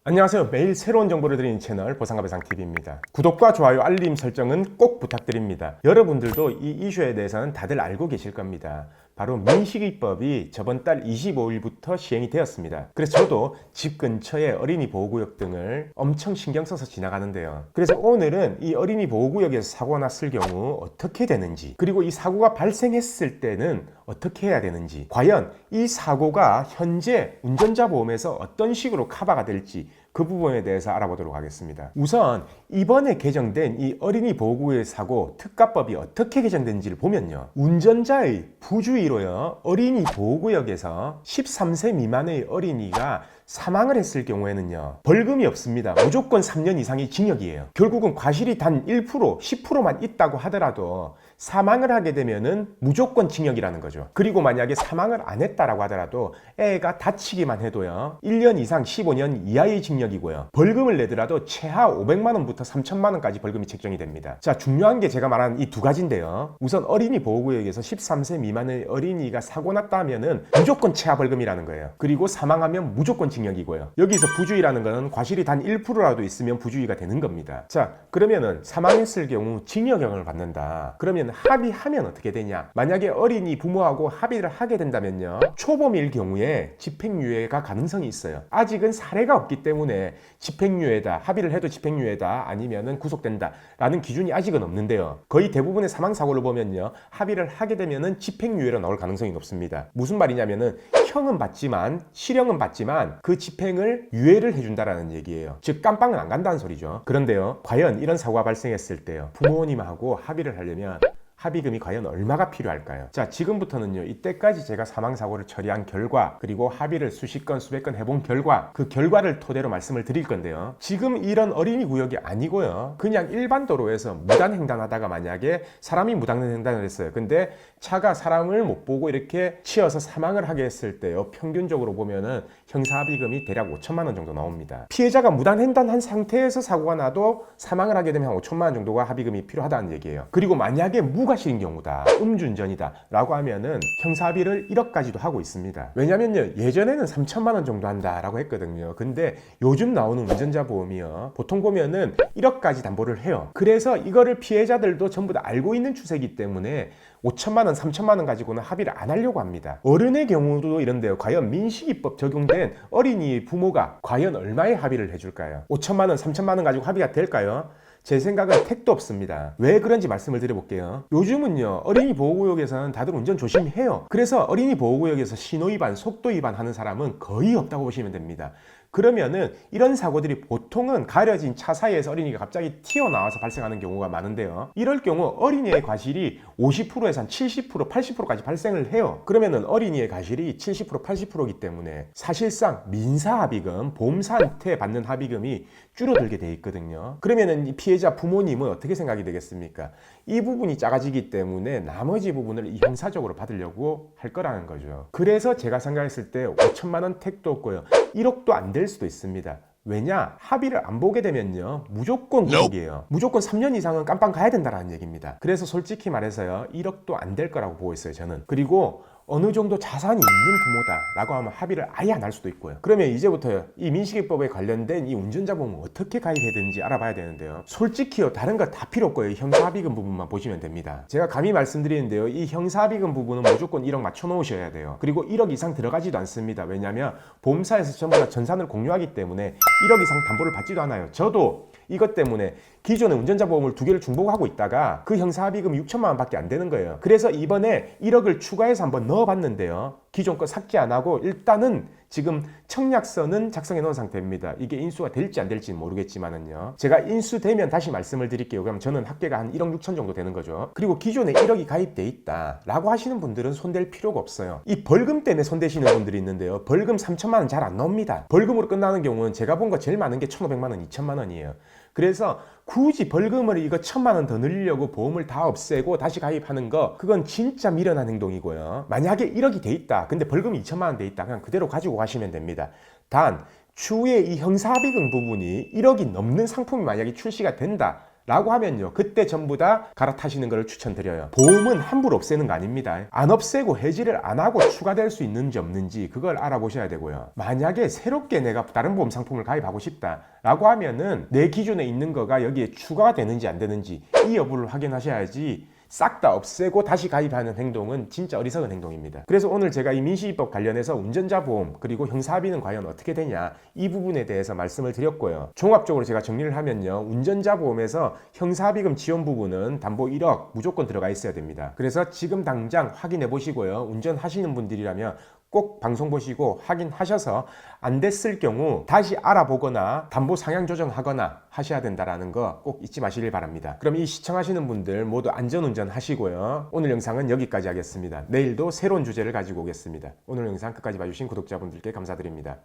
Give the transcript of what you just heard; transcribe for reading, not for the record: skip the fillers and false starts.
안녕하세요. 매일 새로운 정보를 드리는 채널 보상가배상TV입니다. 구독과 좋아요, 알림 설정은 꼭 부탁드립니다. 여러분들도 이 이슈에 대해서는 다들 알고 계실 겁니다. 바로 민식이법이 저번 달 25일부터 시행이 되었습니다. 그래서 저도 집 근처에 어린이 보호구역 등을 엄청 신경 써서 지나가는데요. 그래서 오늘은 이 어린이 보호구역에서 사고가 났을 경우 어떻게 되는지, 그리고 이 사고가 발생했을 때는 어떻게 해야 되는지, 과연 이 사고가 현재 운전자 보험에서 어떤 식으로 커버가 될지 그 부분에 대해서 알아보도록 하겠습니다. 우선 이번에 개정된 이 어린이 보호구역 사고 특가법이 어떻게 개정된지를 보면요, 운전자의 부주의로요 어린이 보호구역에서 13세 미만의 어린이가 사망을 했을 경우에는요 벌금이 없습니다. 무조건 3년 이상의 징역이에요. 결국은 과실이 단 1%, 10%만 있다고 하더라도 사망을 하게 되면은 무조건 징역이라는 거죠. 그리고 만약에 사망을 안 했다라고 하더라도 애가 다치기만 해도요 1년 이상 15년 이하의 징역이고요, 벌금을 내더라도 최하 500만 원부터 3천만 원까지 벌금이 책정이 됩니다. 자, 중요한 게 제가 말한 이 두 가지인데요, 우선 어린이 보호구역에서 13세 미만의 어린이가 사고 났다면은 무조건 최하 벌금이라는 거예요. 그리고 사망하면 무조건 징역이고요. 여기서 부주의라는 거는 과실이 단 1%라도 있으면 부주의가 되는 겁니다. 자, 그러면은 사망했을 경우 징역형을 받는다. 그러면 합의하면 어떻게 되냐? 만약에 어린이 부모하고 합의를 하게 된다면요 초범일 경우에 집행유예가 가능성이 있어요. 아직은 사례가 없기 때문에 집행유예다, 합의를 해도 집행유예다, 아니면은 구속된다 라는 기준이 아직은 없는데요, 거의 대부분의 사망사고를 보면요 합의를 하게 되면은 집행유예로 나올 가능성이 높습니다. 무슨 말이냐면은 형은 받지만, 실형은 받지만 그 집행을 유예를 해준다라는 얘기예요. 즉 깜빵은 안 간다는 소리죠. 그런데요, 과연 이런 사고가 발생했을 때요 부모님하고 합의를 하려면 합의금이 과연 얼마가 필요할까요? 자, 지금부터는요 이때까지 제가 사망사고를 처리한 결과, 그리고 합의를 수십 건 수백 건 해본 결과, 그 결과를 토대로 말씀을 드릴 건데요, 지금 이런 어린이 구역이 아니고요 그냥 일반 도로에서 무단횡단하다가 만약에 사람이 무단횡단을 했어요. 근데 차가 사람을 못 보고 이렇게 치여서 사망을 하게 했을 때요 평균적으로 보면은 형사합의금이 대략 5천만 원 정도 나옵니다. 피해자가 무단횡단한 상태에서 사고가 나도 사망을 하게 되면 한 5천만 원 정도가 합의금이 필요하다는 얘기예요. 그리고 만약에 무과실인 경우다, 음주운전이다 라고 하면은 형사합의를 1억까지도 하고 있습니다. 왜냐면요 예전에는 3천만 원 정도 한다라고 했거든요. 근데 요즘 나오는 운전자 보험이요 보통 보면은 1억까지 담보를 해요. 그래서 이거를 피해자들도 전부 다 알고 있는 추세이기 때문에 5천만 원, 3천만 원 가지고는 합의를 안 하려고 합니다. 어른의 경우도 이런데요, 과연 민식이법 적용된 어린이 부모가 과연 얼마의 합의를 해줄까요? 5천만 원, 3천만 원 가지고 합의가 될까요? 제 생각은 택도 없습니다. 왜 그런지 말씀을 드려볼게요. 요즘은요 어린이 보호구역에서는 다들 운전 조심해요. 그래서 어린이 보호구역에서 신호위반, 속도위반 하는 사람은 거의 없다고 보시면 됩니다. 그러면은 이런 사고들이 보통은 가려진 차 사이에서 어린이가 갑자기 튀어나와서 발생하는 경우가 많은데요, 이럴 경우 어린이의 과실이 50%에서 한 70%, 80%까지 발생을 해요. 그러면은 어린이의 과실이 70%, 80%이기 때문에 사실상 민사합의금, 보험사한테 받는 합의금이 줄어들게 돼 있거든요. 그러면은 이 피해자 부모님은 어떻게 생각이 되겠습니까? 이 부분이 작아지기 때문에 나머지 부분을 이 형사적으로 받으려고 할 거라는 거죠. 그래서 제가 생각했을 때 5천만 원 택도 없고요 1억도 안 될 수도 있습니다. 왜냐? 합의를 안 보게 되면요 무조건 구속이에요. 무조건 3년 이상은 깜빵 가야 된다는 얘기입니다. 그래서 솔직히 말해서요 1억도 안 될 거라고 보고 있어요 저는. 그리고 어느 정도 자산이 있는 부모다라고 하면 합의를 아예 안 할 수도 있고요. 그러면 이제부터 이 민식이법에 관련된 이 운전자 보험을 어떻게 가입해야 되는지 알아봐야 되는데요, 솔직히요 다른 거 다 필요 없고요 형사합의금 부분만 보시면 됩니다. 제가 감히 말씀드리는데요, 이 형사합의금 부분은 무조건 1억 맞춰 놓으셔야 돼요. 그리고 1억 이상 들어가지도 않습니다. 왜냐하면 보험사에서 전부 다 전산을 공유하기 때문에 1억 이상 담보를 받지도 않아요. 저도 이것 때문에 기존에 운전자 보험을 2개를 중복하고 있다가 그 형사합의금이 6천만 원 밖에 안 되는 거예요. 그래서 이번에 1억을 추가해서 한번 넣어봤는데요, 기존 거 삭제 안 하고 일단은 지금 청약서는 작성해 놓은 상태입니다. 이게 인수가 될지 안 될지는 모르겠지만은요, 제가 인수되면 다시 말씀을 드릴게요. 그럼 저는 합계가 한 1억 6천 정도 되는 거죠. 그리고 기존에 1억이 가입돼 있다 라고 하시는 분들은 손댈 필요가 없어요. 이 벌금 때문에 손대시는 분들이 있는데요, 벌금 3천만 원 잘 안 나옵니다. 벌금으로 끝나는 경우는 제가 본 거 제일 많은 게 1,500만 원, 2천만 원이에요. 그래서 굳이 벌금을 이거 1,000만 원 더 늘리려고 보험을 다 없애고 다시 가입하는 거, 그건 진짜 미련한 행동이고요. 만약에 1억이 돼 있다, 근데 벌금이 2천만 원 돼 있다, 그냥 그대로 가지고 가시면 됩니다. 단 추후에 이 형사합의금 부분이 1억이 넘는 상품이 만약에 출시가 된다 라고 하면요, 그때 전부 다 갈아타시는 것을 추천드려요. 보험은 함부로 없애는 거 아닙니다. 안 없애고 해지를 안 하고 추가될 수 있는지 없는지 그걸 알아보셔야 되고요. 만약에 새롭게 내가 다른 보험 상품을 가입하고 싶다 라고 하면은 내 기준에 있는 거가 여기에 추가가 되는지 안 되는지 이 여부를 확인하셔야지 싹 다 없애고 다시 가입하는 행동은 진짜 어리석은 행동입니다. 그래서 오늘 제가 이 민식이법 관련해서 운전자 보험 그리고 형사합의는 과연 어떻게 되냐 이 부분에 대해서 말씀을 드렸고요. 종합적으로 제가 정리를 하면요, 운전자 보험에서 형사합의금 지원 부분은 담보 1억 무조건 들어가 있어야 됩니다. 그래서 지금 당장 확인해 보시고요, 운전하시는 분들이라면 꼭 방송 보시고 확인하셔서 안 됐을 경우 다시 알아보거나 담보 상향 조정하거나 하셔야 된다는 거 꼭 잊지 마시길 바랍니다. 그럼 이 시청하시는 분들 모두 안전운전 하시고요. 오늘 영상은 여기까지 하겠습니다. 내일도 새로운 주제를 가지고 오겠습니다. 오늘 영상 끝까지 봐주신 구독자분들께 감사드립니다.